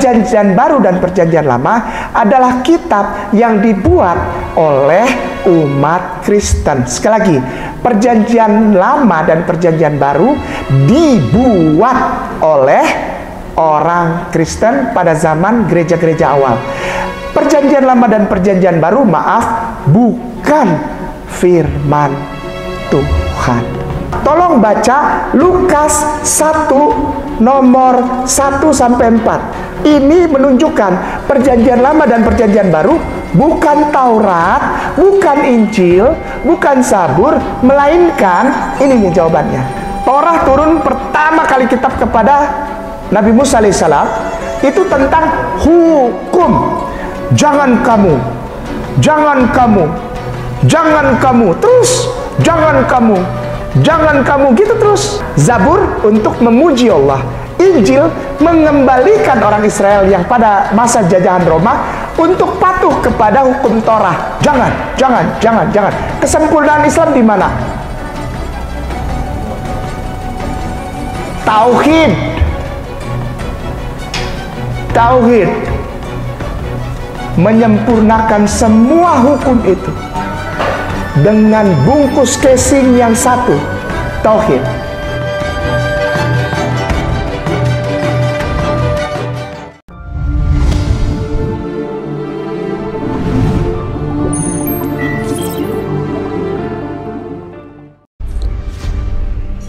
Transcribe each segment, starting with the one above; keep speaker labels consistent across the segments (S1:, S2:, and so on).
S1: Perjanjian Baru dan Perjanjian Lama adalah kitab yang dibuat oleh umat Kristen. Sekali lagi, Perjanjian Lama dan Perjanjian Baru dibuat oleh orang Kristen pada zaman gereja-gereja awal. Perjanjian Lama dan Perjanjian Baru, maaf, bukan firman Tuhan. Tolong baca Lukas 1 nomor 1 sampai 4. Ini menunjukkan Perjanjian Lama dan Perjanjian Baru bukan Taurat, bukan Injil, bukan Zabur, melainkan ini nih jawabannya. Taurat turun pertama kali kitab kepada Nabi Musa alaihissalam itu tentang hukum. Jangan kamu, jangan kamu, jangan kamu, terus jangan kamu, jangan kamu, gitu terus. Zabur untuk memuji Allah. Injil mengembalikan orang Israel yang pada masa jajahan Roma untuk patuh kepada hukum Torah. Jangan, jangan, jangan, jangan. Kesempurnaan Islam di mana? Tauhid. Tauhid menyempurnakan semua hukum itu dengan bungkus casing yang satu, tauhid.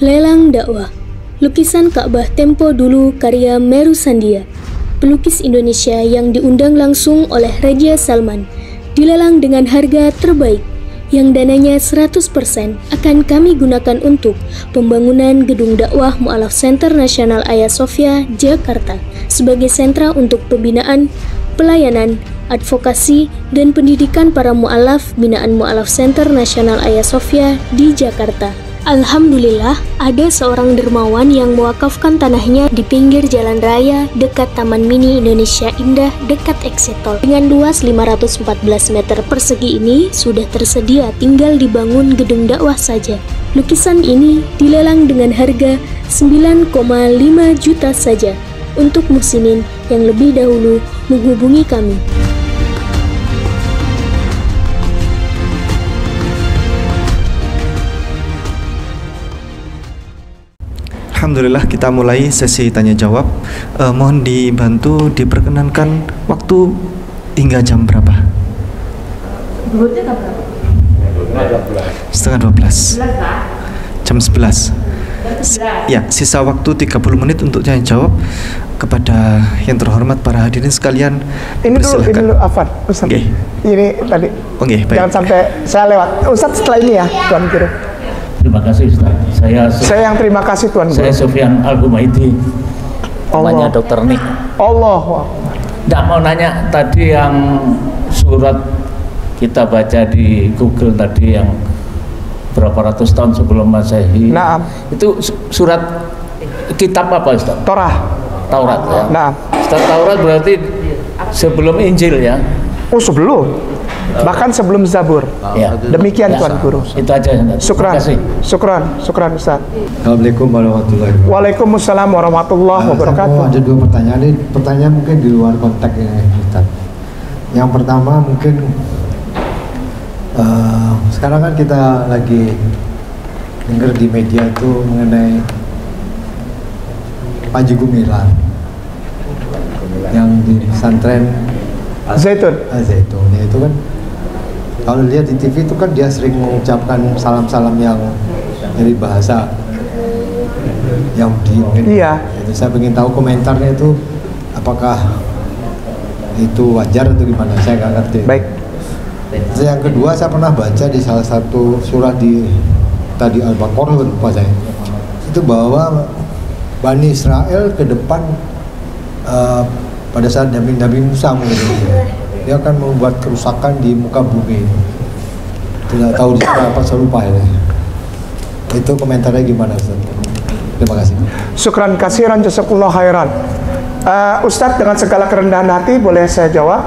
S2: Lelang dakwah. Lukisan Ka'bah Tempo Dulu karya Meru Sandia, pelukis Indonesia yang diundang langsung oleh Raja Salman, dilelang dengan harga terbaik yang dananya 100% akan kami gunakan untuk pembangunan gedung dakwah Mu'alaf Center Nasional Hagia Sophia, Jakarta sebagai sentra untuk pembinaan, pelayanan, advokasi, dan pendidikan para mu'alaf binaan Mu'alaf Center Nasional Hagia Sophia di Jakarta. Alhamdulillah, ada seorang dermawan yang mewakafkan tanahnya di pinggir jalan raya dekat Taman Mini Indonesia Indah dekat Exit Tol. Dengan luas 514 meter persegi ini sudah tersedia, tinggal dibangun gedung dakwah saja. Lukisan ini dilelang dengan harga 9,5 juta saja untuk muslimin yang lebih dahulu menghubungi kami.
S3: Alhamdulillah, kita mulai sesi tanya jawab. Mohon dibantu diperkenankan waktu hingga jam berapa? Setengah 12. Jam 11. Ya, sisa waktu 30 menit untuk tanya jawab. Kepada yang terhormat para hadirin sekalian,
S1: ini dulu Afan, Ustaz.
S3: Okay.
S1: Ini tadi.
S3: Okay, baik.
S1: Jangan sampai saya lewat. Ustaz setelah ini ya, Tuan Guru.
S4: Terima kasih Ustaz.
S1: Saya yang terima kasih Tuan Guru.
S4: Saya Sufyan Al-Humaidi. Namanya Dokter Nik.
S1: Allah.
S4: Nggak mau nanya tadi yang surat kita baca di Google tadi yang berapa ratus tahun sebelum Masehi.
S1: Nah,
S4: itu surat kitab apa Ustaz?
S1: Taurat
S4: ya.
S1: Nah,
S4: Ustaz, Taurat berarti sebelum Injil ya?
S1: Oh, sebelum. Bahkan sebelum Zabur.
S4: Ya.
S1: Demikian Tuan Guru.
S4: Itu aja.
S1: Syukran. Syukran Ustaz.
S5: Assalamualaikum warahmatullahi wabarakatuh.
S1: Waalaikumsalam warahmatullahi wabarakatuh.
S5: Ada dua pertanyaan. Ini pertanyaan mungkin di luar konteks ini, Ustaz. Yang pertama mungkin sekarang kan kita lagi dengar di media itu mengenai Panji Gumilang yang di pesantren
S1: Zaitun.
S5: Zaitun, ya itu kan kalau lihat di TV itu kan dia sering mengucapkan salam-salam yang dari bahasa Yahudi.
S1: Iya.
S5: Jadi saya ingin tahu komentarnya itu apakah itu wajar atau gimana, saya nggak ngerti.
S1: Baik.
S5: Yang kedua, saya pernah baca di salah satu surah di tadi Al-Baqarah, lupa saya, itu bahwa Bani Israel ke depan pada saat Nabi Musa dia akan membuat kerusakan di muka bumi. Tidak tahu di apa, saya lupa ya. Itu komentarnya gimana Ustaz? Terima kasih.
S1: Syukran kasiran, jazakallahu khairan. Ustadz dengan segala kerendahan hati boleh saya jawab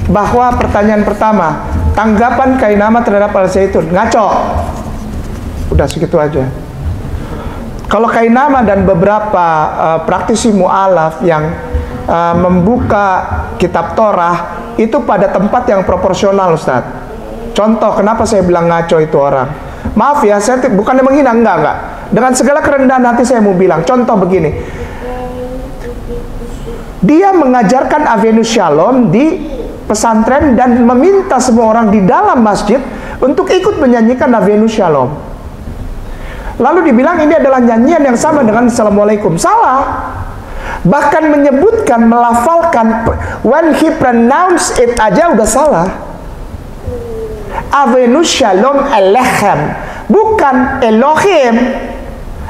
S1: bahwa pertanyaan pertama, tanggapan Kainama terhadap Al-Zaitun, ngaco. Udah segitu aja. Kalau Kainama dan beberapa praktisi mu'alaf yang membuka kitab Torah itu pada tempat yang proporsional, Ustaz. Contoh, kenapa saya bilang ngaco itu orang? Maaf ya, saya bukannya menghina, enggak. Dengan segala kerendahan hati saya mau bilang, contoh begini. Dia mengajarkan Avenue Shalom di pesantren dan meminta semua orang di dalam masjid untuk ikut menyanyikan Avenue Shalom. Lalu dibilang ini adalah nyanyian yang sama dengan Assalamualaikum. Salah. Bahkan menyebutkan, melafalkan, when he pronounce it aja udah salah. Avenue Shalom Elechem, bukan Elohim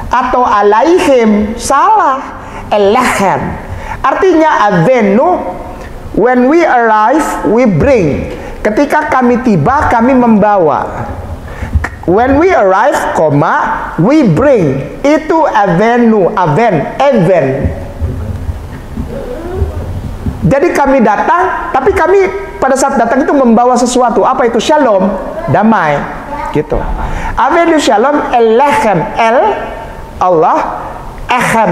S1: atau Alaihim. Salah. Elechem artinya Avenue, when we arrive we bring. Ketika kami tiba kami membawa. When we arrive, we bring. Itu Avenue, Aven. Jadi kami datang, tapi kami pada saat datang itu membawa sesuatu. Apa itu? Shalom, damai, gitu. Avenue Shalom Elechem, Allah, Echem,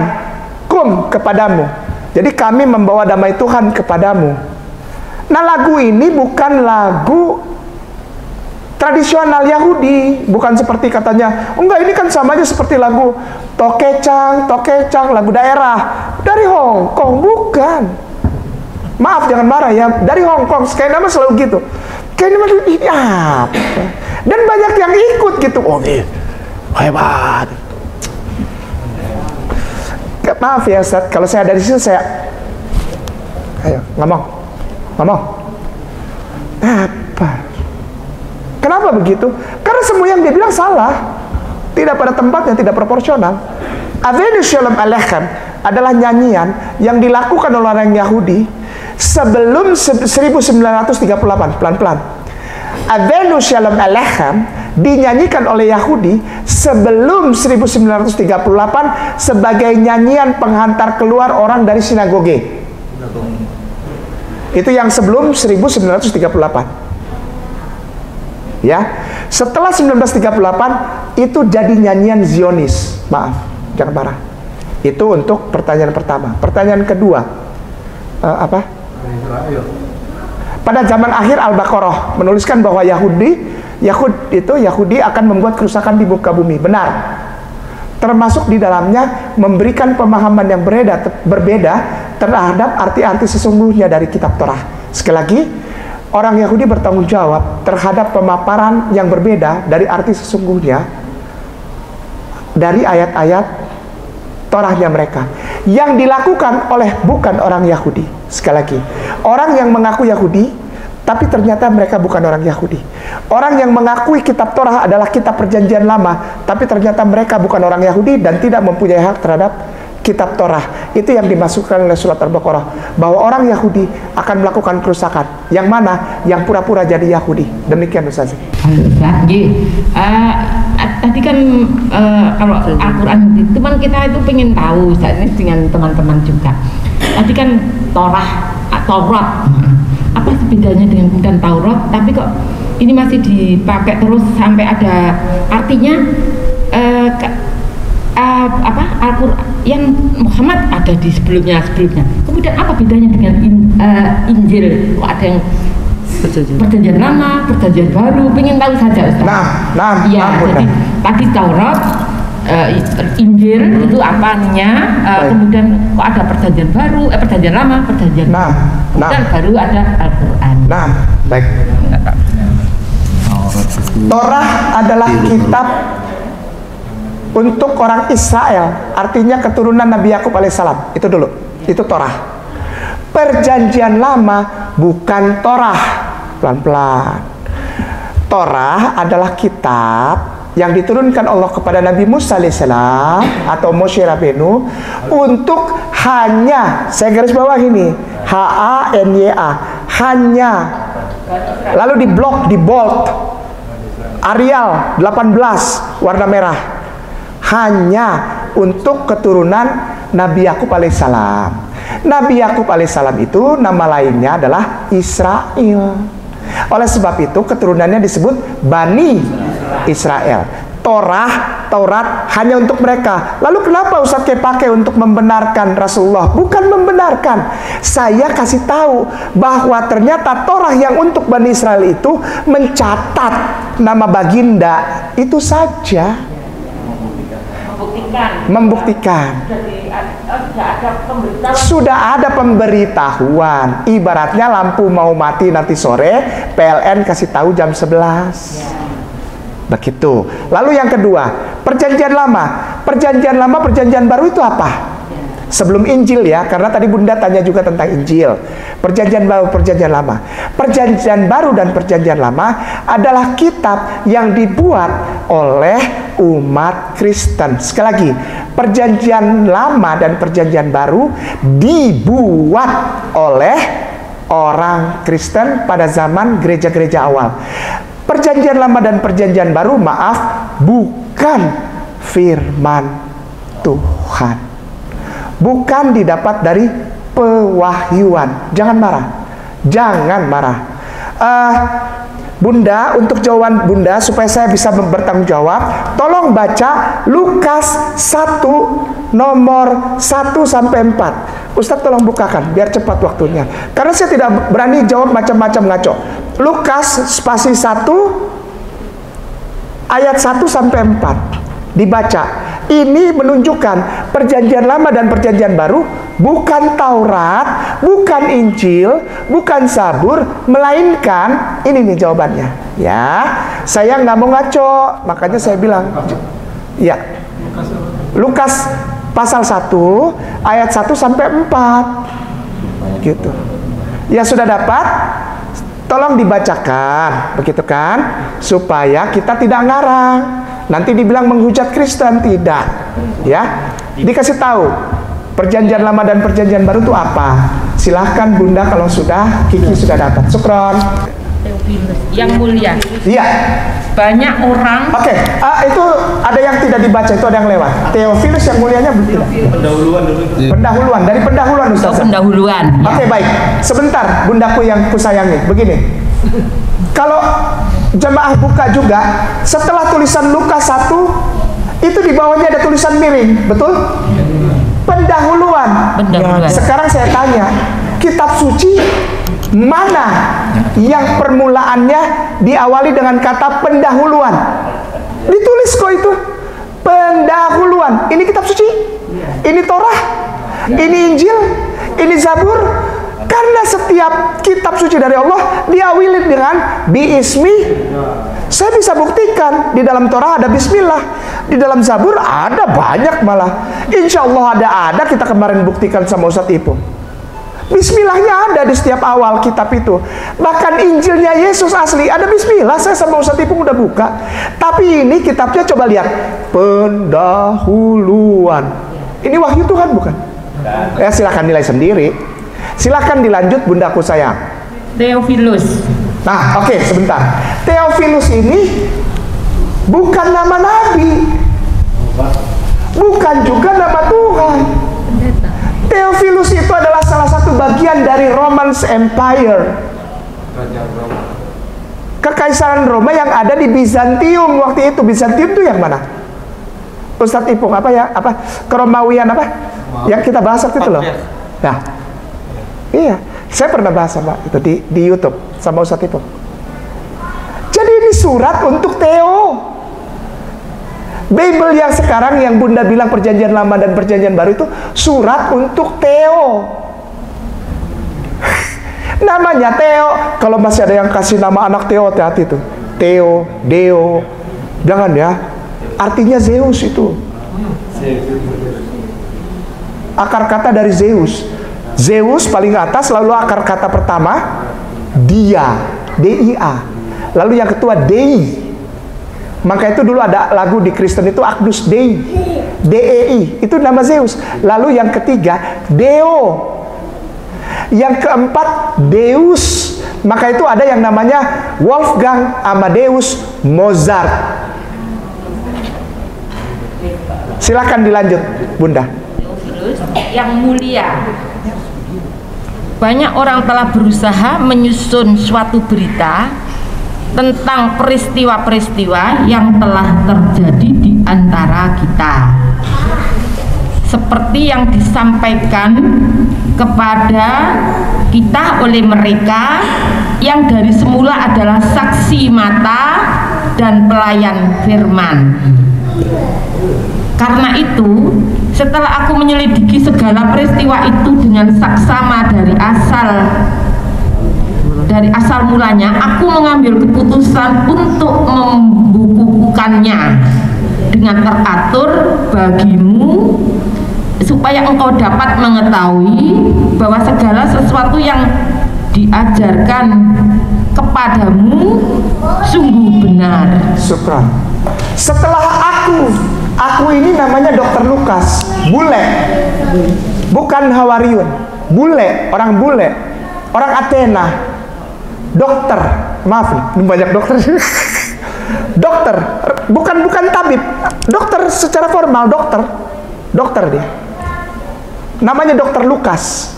S1: kum, kepadamu. Jadi kami membawa damai Tuhan kepadamu. Nah, lagu ini bukan lagu tradisional Yahudi, bukan seperti katanya, enggak, ini kan sama aja seperti lagu Tokecang, lagu daerah dari Hong Kong. Bukan. Maaf, jangan marah ya, dari Hong Kong. Kayak nama selalu gitu. Kayak nama ini apa? Dan banyak yang ikut gitu. Oh, hebat. Maaf ya, Ustaz, kalau saya dari sini saya, ayo ngomong. Apa? Kenapa begitu? Karena semua yang dia bilang salah, tidak pada tempatnya, tidak proporsional. Avenue Shalom Alechem adalah nyanyian yang dilakukan oleh orang Yahudi sebelum 1938. Pelan-pelan. Avenue Shalom Alechem dinyanyikan oleh Yahudi sebelum 1938 sebagai nyanyian penghantar keluar orang dari sinagoge. Itu yang sebelum 1938. Ya, setelah 1938 itu jadi nyanyian Zionis. Maaf, jangan marah. Itu untuk pertanyaan pertama. Pertanyaan kedua, apa? Pada zaman akhir Al-Baqarah menuliskan bahwa Yahudi akan membuat kerusakan di muka bumi. Benar. Termasuk di dalamnya memberikan pemahaman yang berbeda terhadap arti-arti sesungguhnya dari kitab Torah. Sekali lagi, orang Yahudi bertanggung jawab terhadap pemaparan yang berbeda dari arti sesungguhnya dari ayat-ayat Torahnya mereka, yang dilakukan oleh bukan orang Yahudi. Sekali lagi, orang yang mengaku Yahudi tapi ternyata mereka bukan orang Yahudi. Orang yang mengakui kitab Torah adalah kitab perjanjian lama, tapi ternyata mereka bukan orang Yahudi dan tidak mempunyai hak terhadap kitab Torah. Itu yang dimasukkan oleh surat Al-Baqarah, bahwa orang Yahudi akan melakukan kerusakan. Yang mana? Yang pura-pura jadi Yahudi. Demikian Ustaz.
S6: Tadi kan kalau Al-Quran itu kan kita itu pengen tahu saat ini dengan teman-teman juga. Tadi kan Taurat, apa sih bedanya dengan bukan Taurat? Tapi kok ini masih dipakai terus sampai ada artinya. Al-Quran yang Muhammad ada di sebelumnya. Kemudian apa bedanya dengan Injil? Kok ada yang perjanjian lama, perjanjian baru? Pengen tahu saja, Ustaz. Iya, jadi tadi Taurat, Injil itu apanya? Kemudian kok ada perjanjian baru, perjanjian lama, perjanjian kemudian baru ada Al-Quran.
S1: Baik. Torah adalah kitab untuk orang Israel, artinya keturunan Nabi Yakub alaihissalam. Itu dulu, itu Torah. Perjanjian lama bukan Torah. Pelan-pelan. Torah adalah kitab yang diturunkan Allah kepada Nabi Musa alaihissalam atau Moshe Rabenu untuk hanya, saya garis bawah ini, H-A-N-Y-A, hanya, lalu di blok, di bold, Arial 18 warna merah, hanya untuk keturunan Nabi Yakub alaihissalam. Nabi Yakub alaihissalam itu nama lainnya adalah Israel. Oleh sebab itu keturunannya disebut Bani Israel. Taurat hanya untuk mereka. Lalu kenapa Ustadz kayak pakai untuk membenarkan Rasulullah? Bukan membenarkan. Saya kasih tahu bahwa ternyata Taurat yang untuk Bani Israel itu mencatat nama baginda. Itu saja. Membuktikan. Sudah ada pemberitahuan. Ibaratnya lampu mau mati nanti sore, PLN kasih tahu jam 11. Begitu. Lalu yang kedua, perjanjian lama. Perjanjian lama, perjanjian baru itu apa? Sebelum Injil ya, karena tadi Bunda tanya juga tentang Injil. Perjanjian baru, perjanjian lama. Perjanjian baru dan perjanjian lama adalah kitab yang dibuat oleh umat Kristen. Sekali lagi, perjanjian lama dan perjanjian baru dibuat oleh orang Kristen pada zaman gereja-gereja awal. Perjanjian lama dan perjanjian baru, maaf, bukan firman Tuhan. Bukan didapat dari pewahyuan. Jangan marah. Jangan marah. Bunda, untuk jawaban Bunda supaya saya bisa bertanggung jawab, tolong baca Lukas 1 nomor 1 sampai 4. Ustadz tolong bukakan biar cepat waktunya. Karena saya tidak berani jawab macam-macam ngaco. Lukas spasi 1 ayat 1 sampai 4 dibaca. Ini menunjukkan perjanjian lama dan perjanjian baru bukan Taurat, bukan Injil, bukan Zabur, melainkan ini nih jawabannya. Ya, saya nggak mau ngaco, makanya saya bilang, ya, Lukas pasal 1 ayat 1 sampai 4, gitu. Ya sudah dapat? Tolong dibacakan, begitu kan? Supaya kita tidak ngarang. Nanti dibilang menghujat Kristen, tidak. Ya, dikasih tahu perjanjian lama dan perjanjian baru itu apa. Silahkan Bunda kalau sudah, Kiki sudah dapat. Syukron.
S6: Theophilus yang mulia.
S1: Iya.
S6: Banyak orang.
S1: Oke, itu ada yang tidak dibaca, itu ada yang lewat. Theophilus yang mulianya tidak.
S7: Pendahuluan dulu.
S1: Pendahuluan, dari pendahuluan Ustaz.
S6: Pendahuluan. Ya.
S1: Oke, baik. Sebentar, Bundaku yang kusayangi. Begini. Kalau jemaah buka juga, setelah tulisan Lukas 1, itu di bawahnya ada tulisan miring, betul? Pendahuluan. Sekarang saya tanya, kitab suci mana yang permulaannya diawali dengan kata pendahuluan? Ditulis kok itu. Pendahuluan. Ini kitab suci? Ini Torah? Ini Injil? Ini Zabur? Karena setiap kitab suci dari Allah diawali dengan biismi. Saya bisa buktikan di dalam Torah ada bismillah, di dalam Zabur ada banyak malah. Insya Allah ada kita kemarin buktikan sama Ustadz Ipung. Bismillahnya ada di setiap awal kitab itu. Bahkan Injilnya Yesus asli ada bismillah. Saya sama Ustadz Ipung udah buka. Tapi ini kitabnya coba lihat, pendahuluan. Ini wahyu Tuhan bukan? Ya silahkan nilai sendiri. Silahkan dilanjut Bundaku sayang.
S6: Theophilus.
S1: Nah, oke, sebentar. Theophilus ini bukan nama nabi, bukan juga nama Tuhan. Theophilus itu adalah salah satu bagian dari Roman Empire, Kekaisaran Roma yang ada di Bizantium waktu itu. Bizantium itu yang mana? Ustadz Ipung apa ya? Apa Keromawian apa? Yang kita bahas waktu itu loh. Nah, iya, saya pernah bahas sama itu di YouTube sama Ustadz Ipung. Jadi ini surat untuk Theo. Bible yang sekarang yang Bunda bilang perjanjian lama dan perjanjian baru itu surat untuk Theo. Namanya Theo. Kalau masih ada yang kasih nama anak Theo, hati-hati tuh. Theo, Deo, jangan ya. Artinya Zeus itu. Akar kata dari Zeus. Zeus paling atas, lalu akar kata pertama dia, D-I-A. Lalu yang kedua Dei. Maka itu dulu ada lagu di Kristen itu Agnus Dei, D-E-I, itu nama Zeus. Lalu yang ketiga Deo. Yang keempat Deus. Maka itu ada yang namanya Wolfgang Amadeus Mozart. Silakan dilanjut Bunda.
S6: Yang mulia. Banyak orang telah berusaha menyusun suatu berita tentang peristiwa-peristiwa yang telah terjadi di antara kita, seperti yang disampaikan kepada kita oleh mereka yang dari semula adalah saksi mata dan pelayan firman. Karena itu, setelah aku menyelidiki segala peristiwa itu dengan saksama dari asal mulanya, aku mengambil keputusan untuk membukukannya dengan teratur bagimu, supaya engkau dapat mengetahui bahwa segala sesuatu yang diajarkan kepadamu sungguh benar.
S1: Syukran. Setelah aku ini namanya Dr. Lukas, bule, bukan Hawariun, bule, orang bule, orang Athena, dokter, maaf nih, banyak dokter, dokter, bukan tabib, dokter secara formal, dokter dia, namanya Dr. Lukas,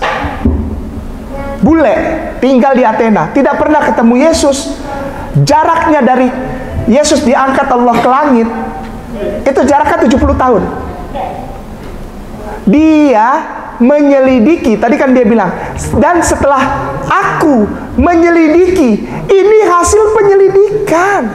S1: bule, tinggal di Athena, tidak pernah ketemu Yesus, jaraknya dari Yesus diangkat Allah ke langit itu jaraknya 70 tahun. Dia menyelidiki, tadi kan dia bilang, dan setelah aku menyelidiki, ini hasil penyelidikan.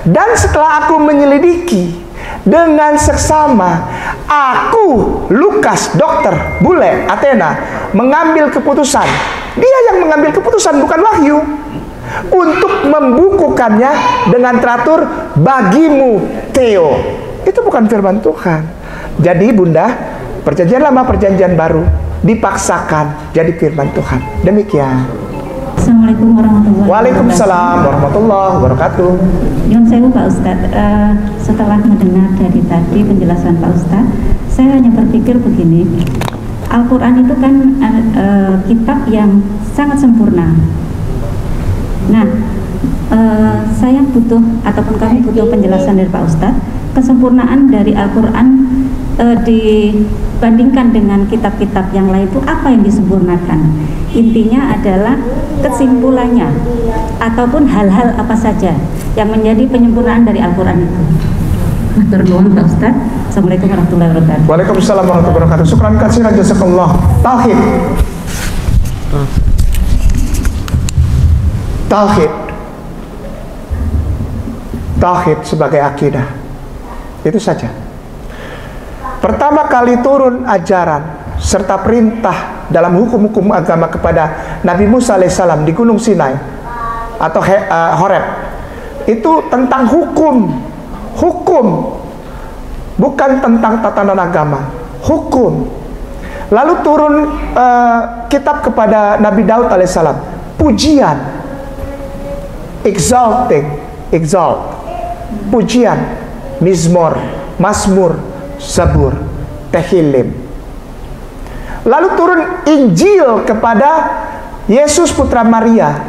S1: Dan setelah aku menyelidiki dengan seksama, aku Lukas, dokter bule Athena, mengambil keputusan. Dia yang mengambil keputusan, bukan Wahyu, untuk membukukannya dengan teratur bagimu, Theo. Itu bukan firman Tuhan. Jadi Bunda, perjanjian lama perjanjian baru dipaksakan jadi firman Tuhan. Demikian.
S7: Assalamualaikum warahmatullahi wabarakatuh.
S1: Waalaikumsalam warahmatullahi wabarakatuh.
S7: Nyun sewu Pak Ustadz, setelah mendengar dari tadi penjelasan Pak Ustadz, saya hanya berpikir begini, Al-Quran itu kan kitab yang sangat sempurna. Nah, saya butuh, ataupun kami butuh penjelasan dari Pak Ustadz, kesempurnaan dari Al-Quran dibandingkan dengan kitab-kitab yang lain itu apa yang disempurnakan? Intinya adalah kesimpulannya ataupun hal-hal apa saja yang menjadi penyempurnaan dari Al-Quran itu. Matur nuwun Pak Ustadz. Assalamualaikum warahmatullahi wabarakatuh.
S1: Waalaikumsalam warahmatullahi wabarakatuh. Syukran katsiran jazakallah. Tauhid sebagai akidah. Itu saja. Pertama kali turun ajaran serta perintah dalam hukum-hukum agama kepada Nabi Musa alaihissalam di Gunung Sinai atau Horeb, itu tentang hukum, bukan tentang tatanan agama, hukum. Lalu turun kitab kepada Nabi Daud alaihissalam, pujian, exalt, pujian, mizmor, mazmur, zabur, tehillim. Lalu turun Injil kepada Yesus putra Maria,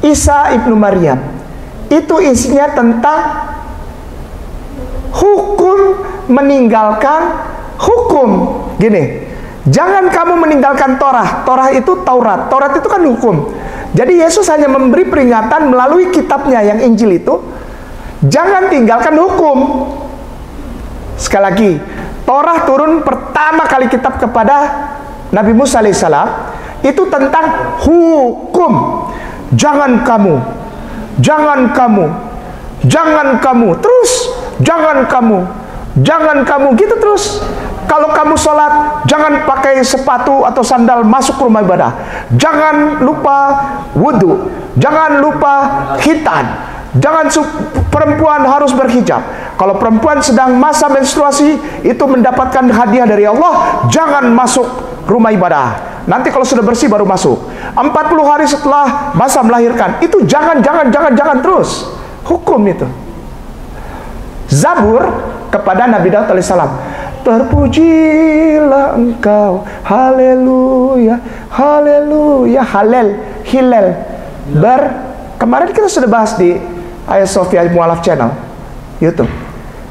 S1: Isa ibnu Maryam. Itu isinya tentang hukum, meninggalkan hukum. Gini, jangan kamu meninggalkan Torah. Torah itu Taurat. Taurat itu kan hukum. Jadi Yesus hanya memberi peringatan melalui kitabnya yang Injil itu, jangan tinggalkan hukum. Sekali lagi, Torah turun pertama kali kitab kepada Nabi Musa alaihissalam, itu tentang hukum. Jangan kamu, terus jangan kamu, gitu terus. Kalau kamu sholat, jangan pakai sepatu atau sandal masuk rumah ibadah. Jangan lupa wudhu, jangan lupa khitan, jangan perempuan harus berhijab. Kalau perempuan sedang masa menstruasi, itu mendapatkan hadiah dari Allah, jangan masuk rumah ibadah. Nanti kalau sudah bersih baru masuk. 40 hari setelah masa melahirkan, itu jangan terus. Hukum itu. Zabur kepada Nabi Daud alaihissalam, terpujilah engkau, haleluya, haleluya, hilal. Kemarin kita sudah bahas di Ayah Sofia Mualaf Channel YouTube.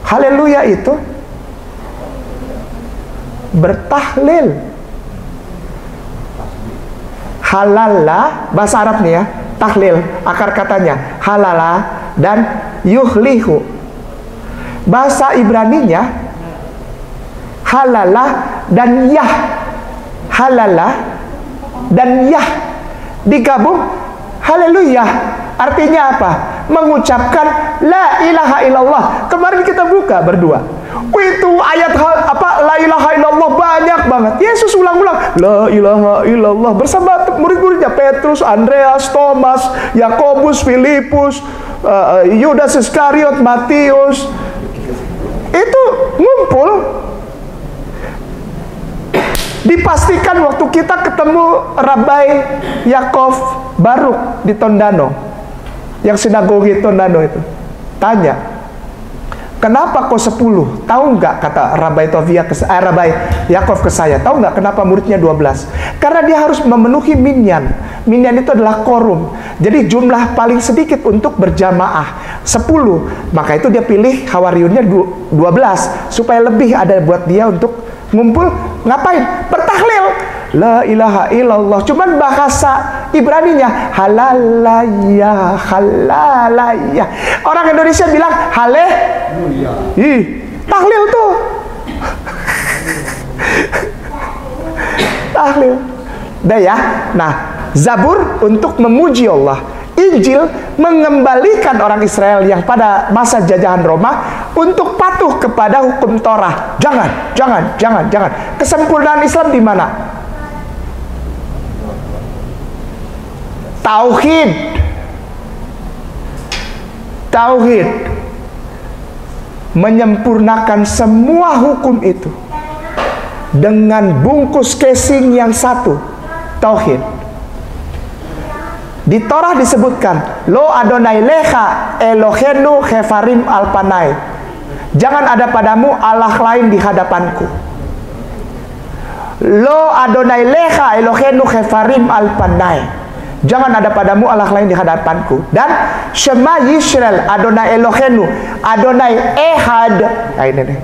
S1: Haleluya itu bertahlil. halala, bahasa Arab nih ya, tahlil, akar katanya halala dan yuhlihu. Bahasa Ibraninya halala dan yah, halala dan yah digabung haleluya. Artinya apa? Mengucapkan la ilaha illallah. Kemarin kita buka berdua. Itu ayat la ilaha illallah banyak banget. Yesus ulang-ulang la ilaha illallah bersama murid-muridnya Petrus, Andreas, Thomas, Yakobus, Filipus, Yudas Iskariot, Matius. Itu ngumpul. Dipastikan waktu kita ketemu Rabai Yakov Baruk di Tondano, yang sinagogi Tondano itu, tanya, kenapa kok 10? Tahu nggak, kata Rabai Yakov ke saya, tahu nggak kenapa muridnya 12? Karena dia harus memenuhi minyan. Minyan itu adalah korum. Jadi jumlah paling sedikit untuk berjamaah 10. Maka itu dia pilih Hawariyunnya 12 supaya lebih ada buat dia untuk ngumpul. Ngapain? Bertahlil la ilaha illallah. Cuman bahasa Ibraninya halalaya, halalaya. Orang Indonesia bilang haleluya. Tahlil tuh. Tahlil. Udah ya. Nah, Zabur untuk memuji Allah. Injil mengembalikan orang Israel yang pada masa jajahan Roma untuk patuh kepada hukum Torah. Jangan. Kesempurnaan Islam di mana? Tauhid. Menyempurnakan semua hukum itu dengan bungkus casing yang satu, tauhid. Di Torah disebutkan Lo Adonai Lecha Elohenu Hefarim Alpanai. Jangan ada padamu Allah lain di hadapanku. Lo Adonai Lecha Elohenu Hefarim Alpanai. Jangan ada padamu Allah lain di hadapanku. Dan Shema Yisrael Adonai Elohenu Adonai Ehad. Nah ini nih,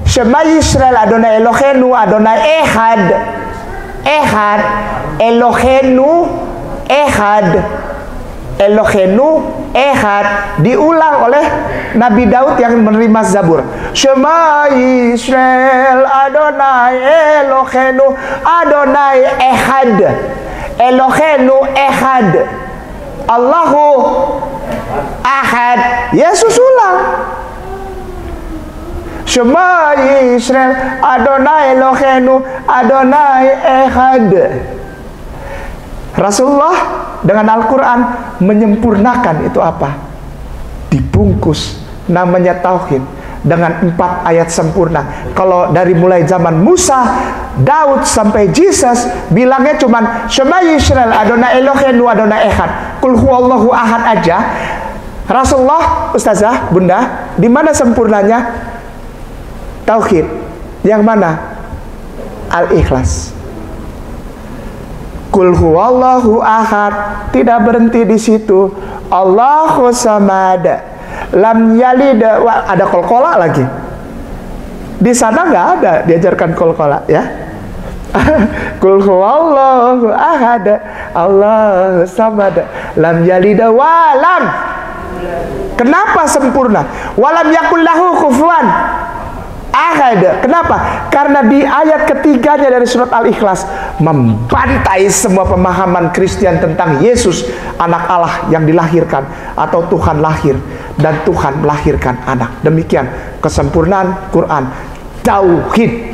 S1: Shema Yisrael Adonai Elohenu Adonai Ehad. Ehad, Elohenu Ehad, Elohenu Ehad, diulang oleh Nabi Daud yang menerima Zabur. Shema Yisrael Adonai Elohenu Adonai Ehad, Elohenu Ehad, Allahu Ahad. Yesus ulang. Shema Yisrael Adonai Elohenu Adonai Ehad. Rasulullah dengan Al-Quran menyempurnakan itu apa? Dibungkus, namanya tauhid, dengan 4 ayat sempurna. Kalau dari mulai zaman Musa, Daud sampai Yesus bilangnya cuman Shema Yisrael Adonai Elohenu Adonai Ehad, Kul huwallahu ahad aja. Rasulullah, Ustazah, Bunda, di mana sempurnanya? Tauhid. Yang mana? Al-Ikhlas. Kul huwallahu ahad. Tidak berhenti di situ. Allahu samad. Lam yalid. Ada kolkola lagi. Di sana nggak ada diajarkan kolkola ya. Kul huwallahu ahad. Allahu samad. Lam yalid walam. Kenapa sempurna? Walam yakul lahu kufuwan ahad. Kenapa? Karena di ayat ketiganya dari surat Al-Ikhlas membantai semua pemahaman Kristen tentang Yesus anak Allah yang dilahirkan, atau Tuhan lahir dan Tuhan melahirkan anak. Demikian kesempurnaan Quran. Tauhid.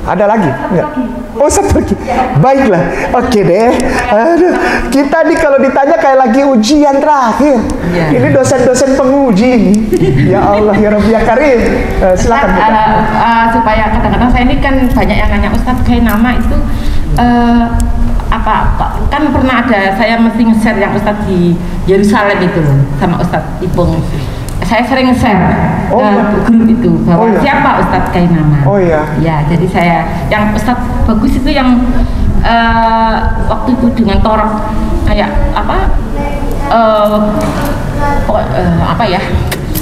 S1: Ada lagi? Enggak? Oh, satu lagi. Baiklah. Oke deh. Aduh, kita nih kalau ditanya kayak lagi ujian terakhir. Ini dosen-dosen penguji ini. Ya Allah, ya Rabbi, ya Karim. Silakan.
S6: Supaya kadang-kadang saya ini kan banyak yang nanya, Ustadz kayak nama itu apa? Kan pernah ada, saya mesti nge-share yang Ustadz di Yerusalem itu loh, sama Ustadz Ipung. Saya sering share grup itu bahwa siapa Ustadz Kainama. Ya, jadi saya yang Ustadz bagus itu yang waktu itu dengan torok kayak apa ya,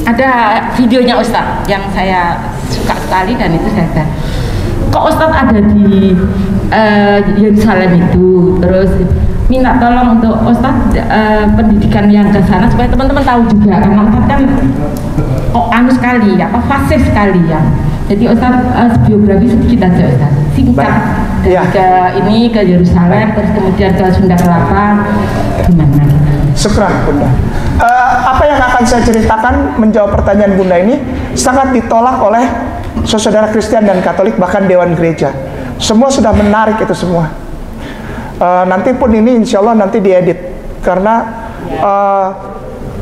S6: ada videonya Ustadz yang saya suka sekali, dan itu saya kok Ustadz ada di Yerusalem itu, terus minta tolong untuk Ustadz pendidikan yang ke sana supaya teman-teman tahu juga, karena Ustadz kan anu sekali, fasih sekali ya. Jadi Ustadz biografi sedikit aja Ustadz, singkat dari ke Yerusalem, terus kemudian ke Sunda Kelapa, gimana?
S1: Syukran Bunda. Apa yang akan saya ceritakan menjawab pertanyaan Bunda ini sangat ditolak oleh saudara Kristen dan Katolik, bahkan Dewan Gereja. Semua sudah menarik itu semua. Nanti pun ini insya Allah nanti diedit, karena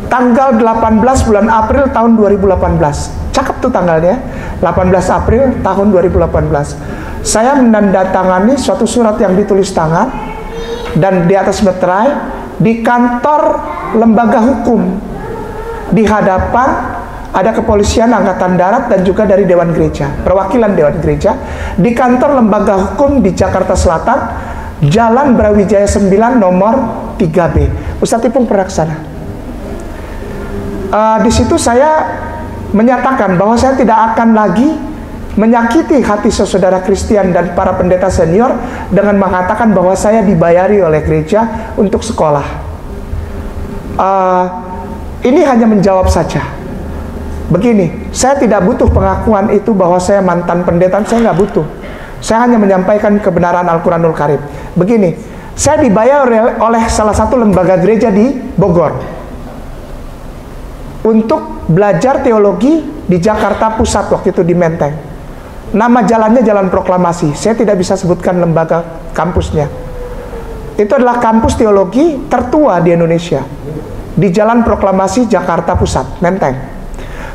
S1: tanggal 18 bulan April tahun 2018, cakep tuh tanggalnya, 18 April tahun 2018, saya menandatangani suatu surat yang ditulis tangan dan di atas meterai di kantor lembaga hukum, di hadapan ada kepolisian angkatan darat dan juga dari Dewan Gereja, perwakilan Dewan Gereja, di kantor lembaga hukum di Jakarta Selatan, Jalan Brawijaya 9 nomor 3B. Ustadz Ipung pernah ke sana. Di situ saya menyatakan bahwa saya tidak akan lagi menyakiti hati saudara Kristen dan para pendeta senior dengan mengatakan bahwa saya dibayari oleh gereja untuk sekolah. Ini hanya menjawab saja. Begini, saya tidak butuh pengakuan itu bahwa saya mantan pendeta, saya nggak butuh. Saya hanya menyampaikan kebenaran Al-Quranul Karim. Begini, saya dibayar oleh salah satu lembaga gereja di Bogor untuk belajar teologi di Jakarta Pusat, waktu itu di Menteng. Nama jalannya Jalan Proklamasi. Saya tidak bisa sebutkan lembaga kampusnya. Itu adalah kampus teologi tertua di Indonesia, di Jalan Proklamasi Jakarta Pusat, Menteng.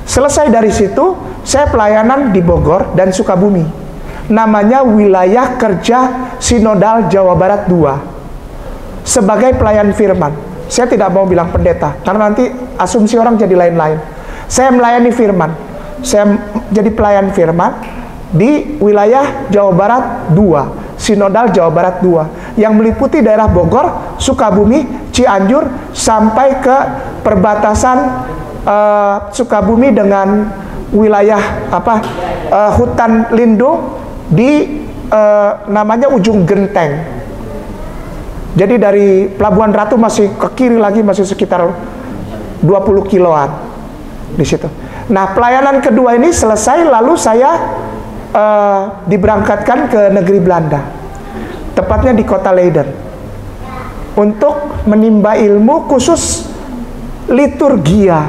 S1: Selesai dari situ, saya pelayanan di Bogor dan Sukabumi. Namanya Wilayah Kerja Sinodal Jawa Barat 2, sebagai pelayan firman. Saya tidak mau bilang pendeta, karena nanti asumsi orang jadi lain-lain. Saya melayani firman, saya jadi pelayan firman di wilayah Jawa Barat 2, Sinodal Jawa Barat 2, yang meliputi daerah Bogor, Sukabumi, Cianjur, sampai ke perbatasan Sukabumi dengan wilayah hutan lindung di namanya Ujung Genteng. Jadi dari Pelabuhan Ratu masih ke kiri lagi, masih sekitar 20 kiloan di situ. Nah, pelayanan kedua ini selesai, lalu saya diberangkatkan ke negeri Belanda, tepatnya di kota Leiden, untuk menimba ilmu khusus liturgia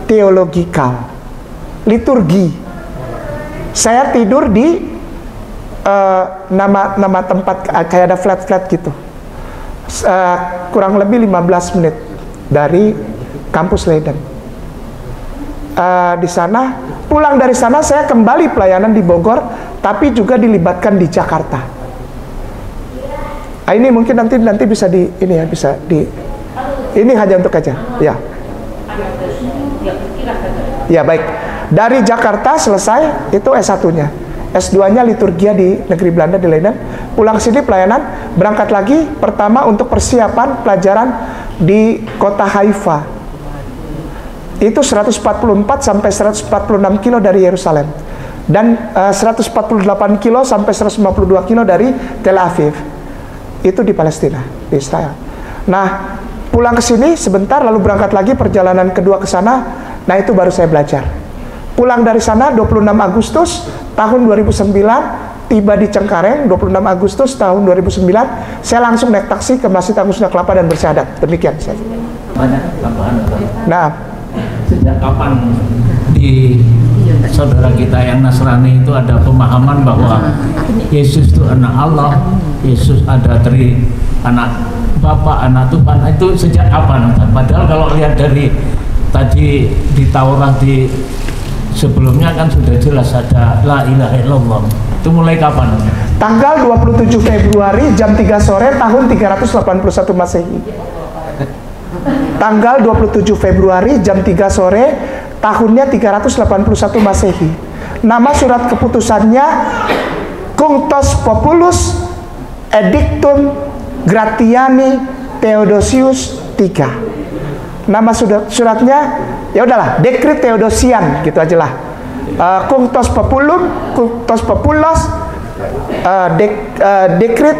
S1: teologikal, liturgi. Saya tidur di nama tempat kayak ada flat-flat gitu, kurang lebih 15 menit dari kampus Leiden. Di sana, pulang dari sana saya kembali pelayanan di Bogor, tapi juga dilibatkan di Jakarta. Ini mungkin nanti bisa ini hanya untuk aja, ya. Ya baik. Dari Jakarta selesai itu S1-nya. S2-nya liturgia di negeri Belanda di Leiden. Pulang sini pelayanan, berangkat lagi pertama untuk persiapan pelajaran di kota Haifa. Itu 144 sampai 146 kilo dari Yerusalem. Dan 148 kilo sampai 152 kilo dari Tel Aviv. Itu di Palestina, di Israel. Nah, pulang ke sini sebentar lalu berangkat lagi perjalanan kedua ke sana. Nah, itu baru saya belajar. Pulang dari sana 26 Agustus tahun 2009, tiba di Cengkareng 26 Agustus tahun 2009, saya langsung naik taksi ke Masjid Agung Sunda Kelapa dan bersyahadat. Demikian saja.
S4: Banyak tambahan.
S1: Nah,
S4: sejak kapan di saudara kita yang Nasrani itu ada pemahaman bahwa Yesus itu anak Allah, Yesus ada dari anak Bapa, anak Tuhan, itu sejak kapan? Padahal kalau lihat dari tadi di Taurat di sebelumnya kan sudah jelas ada la ilaha illallah. Itu mulai kapan?
S1: Tanggal 27 Februari jam 3 sore tahun 381 Masehi. Tanggal 27 Februari jam 3 sore tahunnya 381 Masehi. Nama surat keputusannya Cunctos Populus Edictum Gratiani Theodosius III. Nama suratnya ya udahlah, Dekret Theodosian gitu aja lah. Cunctos Populum, Cunctos Populos Dekret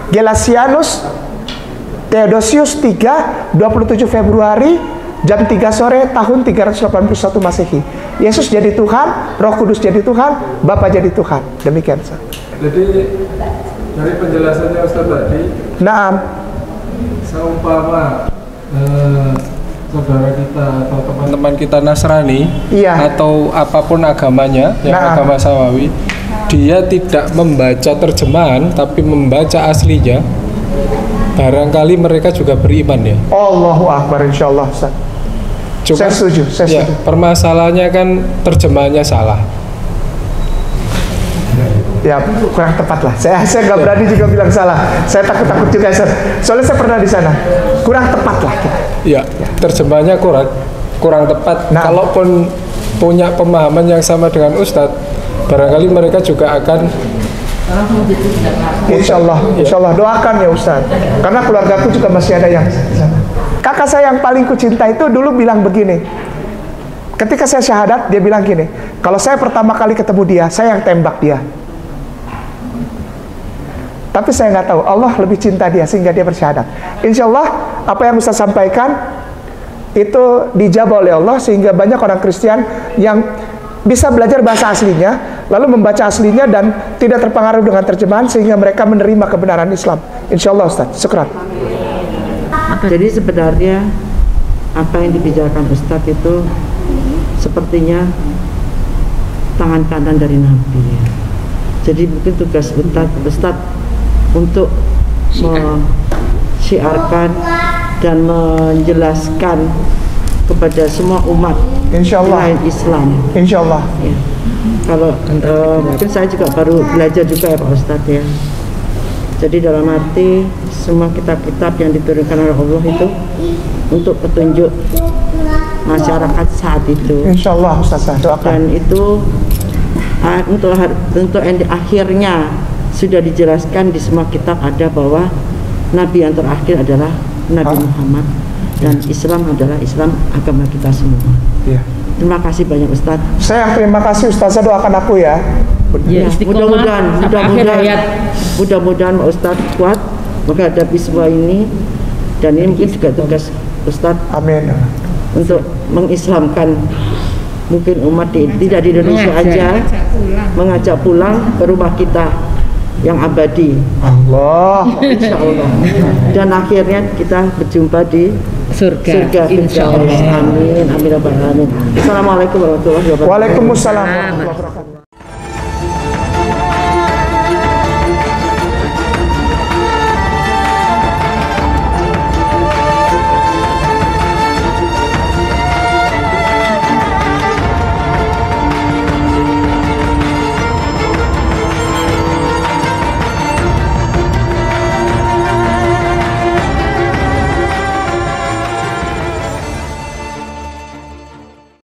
S1: Gelasianus Theodosius III 27 Februari jam 3 sore tahun 381 Masehi. Yesus jadi Tuhan, Roh Kudus jadi Tuhan, Bapa jadi Tuhan. Demikian.
S8: Jadi dari penjelasannya Ustaz tadi,
S1: Naam.
S8: Seumpama saudara kita atau teman-teman kita Nasrani,
S1: iya,
S8: atau apapun agamanya, yang agama Samawi, dia tidak membaca terjemahan tapi membaca aslinya, barangkali mereka juga beriman ya.
S1: Allahu Akbar, insyaallah Ustaz. Saya setuju, saya setuju.
S8: Permasalahannya kan terjemahannya salah.
S1: Ya kurang tepat lah. Saya nggak berani juga bilang salah. Saya takut juga, soalnya saya pernah di sana. Kurang tepat lah kita.
S8: Ya, terjemahannya kurang tepat.
S1: Nah,
S8: kalaupun punya pemahaman yang sama dengan Ustadz, barangkali mereka juga akan.
S1: Insya Allah doakan ya Ustadz. Karena keluargaku juga masih ada yang di sana. Kakak saya yang paling kucinta itu dulu bilang begini. Ketika saya syahadat, dia bilang gini, kalau saya pertama kali ketemu dia, saya yang tembak dia. Tapi saya nggak tahu, Allah lebih cinta dia sehingga dia bersyahadat. Insya Allah apa yang Ustaz sampaikan itu dijawab oleh Allah, sehingga banyak orang Kristen yang bisa belajar bahasa aslinya, lalu membaca aslinya dan tidak terpengaruh dengan terjemahan, sehingga mereka menerima kebenaran Islam. Insya Allah Ustaz. Syukran.
S9: Jadi sebenarnya apa yang dibicarakan Ustadz itu sepertinya tangan kanan dari Nabi. Jadi mungkin tugas Ustadz untuk mensyiarkan dan menjelaskan kepada semua umat lain Islam.
S1: Insya Allah.
S9: Ya. Kalau mungkin saya juga baru belajar juga ya Pak Ustadz ya. Jadi dalam arti semua kitab-kitab yang diturunkan oleh Allah itu untuk petunjuk masyarakat saat itu.
S1: Insya Allah Ustaz, doakan.
S9: Dan itu untuk akhirnya sudah dijelaskan di semua kitab ada bahwa Nabi yang terakhir adalah Nabi Muhammad, dan Islam adalah Islam agama kita semua.
S1: Ya.
S9: Terima kasih banyak Ustadz.
S1: Saya terima kasih Ustazah, doakan aku ya.
S9: Ya, mudah-mudahan Pak Ustadz kuat menghadapi semua ini, dan ini mungkin juga tugas Ustadz.
S1: Amin.
S9: Untuk mengislamkan mungkin umat tidak di Indonesia aja, mengajak pulang ke rumah kita yang abadi.
S1: Allah.
S9: Insya Allah. Dan akhirnya kita berjumpa di surga. Insya Allah. Amin. Amin. Assalamualaikum warahmatullahi wabarakatuh.
S1: Waalaikumsalam warahmatullahi wabarakatuh.